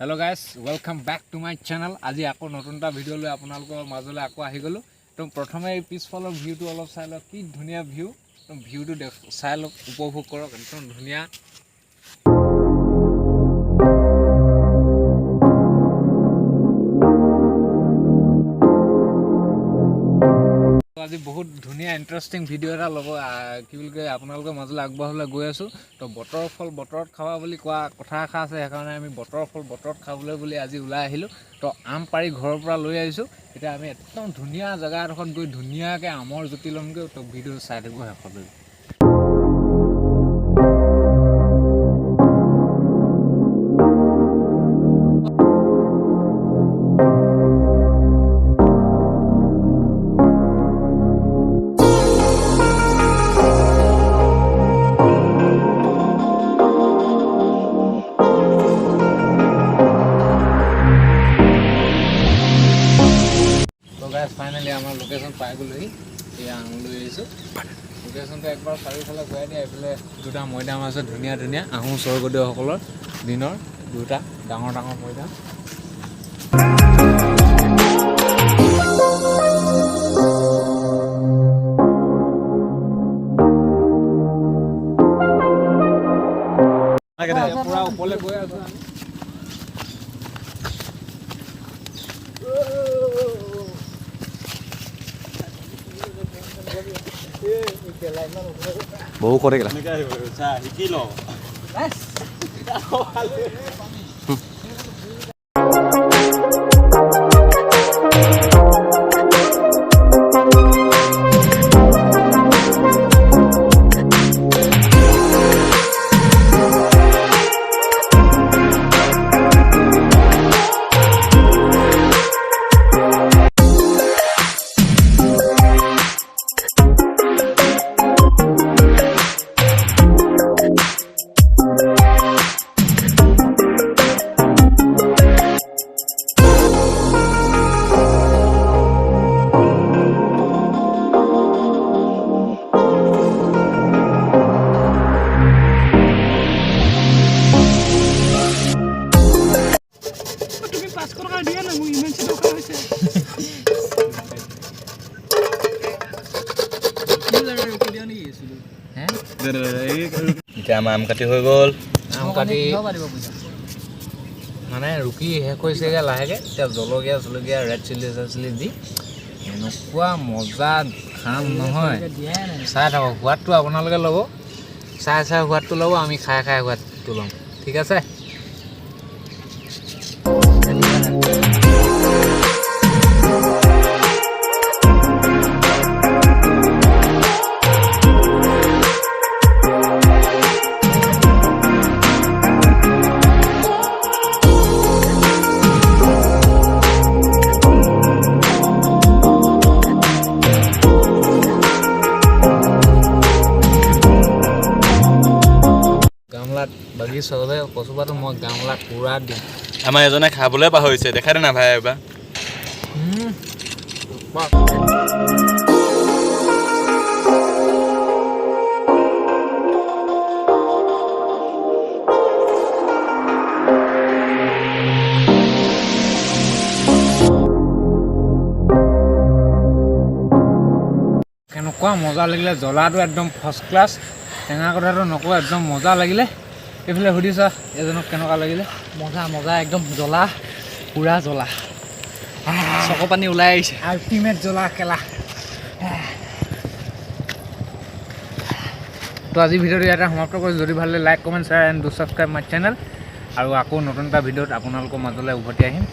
Hello guys, welcome back to my channel. আজি আকৌ নতুন এটা ভিডিও লৈ আপোনালোকৰ মাজলৈ আকৌ আহি গলো। তো প্ৰথমে এই পিছফালৰ ভিউটো অলপ চাই লওক, কি ধুনীয়া ভিউ। তো ভিউটো চাই লওক, উপভোগ কৰক, একদম ধুনীয়া। আজি বহুত ধুনীয়া ইন্টাৰেষ্টিং ভিডিও এটা ল'ব কি বুলি কয় আপোনালোকৰ মাজলৈ আগবঢ়াবলৈ গৈ আছো। তো বতৰ ফল বতৰত খাৱা বুলি কোৱা কথা এষাৰ আছে, সেইকাৰণে আমি বতৰ ফল বতৰত খাবলৈ বুলি আজি ওলাই আহিলো। তো আম পাৰি ঘৰৰ পৰা লৈ আহিছো। এতিয়া আমি একদম ধুনীয়া জেগা এডোখৰত গৈ ধুনীয়াকৈ আমৰ জুতি ল'মগৈ। তো ভিডিও চাই থাকিব শেষলৈ। ফাইনেলি আমাৰ লোকেশ্যন পাই গ'লোহি। এয়া আম লৈ আহিছোঁ। লোকেশ্যনটো একবাৰ চাৰিওফালে ঘূৰাই দিয়া। এইফালে দুটা মৈদাম আছে, ধুনীয়া ধুনীয়া আহোম স্বৰ্গদেউসকলৰ দিনৰ দুটা ডাঙৰ ডাঙৰ মৈদাম। পুৰা ওপৰলৈ গৈ আছোঁ আমি। বহু কৰে গেলা এতিয়া আমাৰ আম কাটি হৈ গ'ল। আম কাটি মানে ৰুকি শেষ হৈছেগৈ লাহেকৈ। এতিয়া জলকীয়া ৰেড চিলি দি এনেকুৱা মজা খাম নহয়, চাই থাকক। সোৱাদটো আপোনালোকে ল'ব, চাই সোৱাদটো ল'ব, আমি খাই সোৱাদটো ল'ম। ঠিক আছে। গামলাত বাগি চবে কচুপাতো মই গামলাত পুৰা দিম। আমাৰ এজনে খাবলৈ পাহৰিছে, দেখাই দে না ভাই এবাৰ। কেনেকুৱা মজা লাগিলে, জ্বলাটো একদম ফাৰ্ষ্ট ক্লাছ। টেঙা কথাটো নকওঁ, একদম মজা লাগিলে। এইফালে সুধিছা এজনক কেনেকুৱা লাগিলে। মজা একদম জ্বলা, পুৰা জ্বলা, চকু পানী ওলাই আহিছে। আল্টিমেট জ্বলা কেলা। তো আজি ভিডিঅ'টো ইয়াতে সমাপ্ত কৰিছোঁ। যদি ভাল লাগে like comment share and do subscribe my channel. আৰু আকৌ নতুন এটা ভিডিঅ'ত আপোনালোকৰ মাজলৈ উভতি আহিম।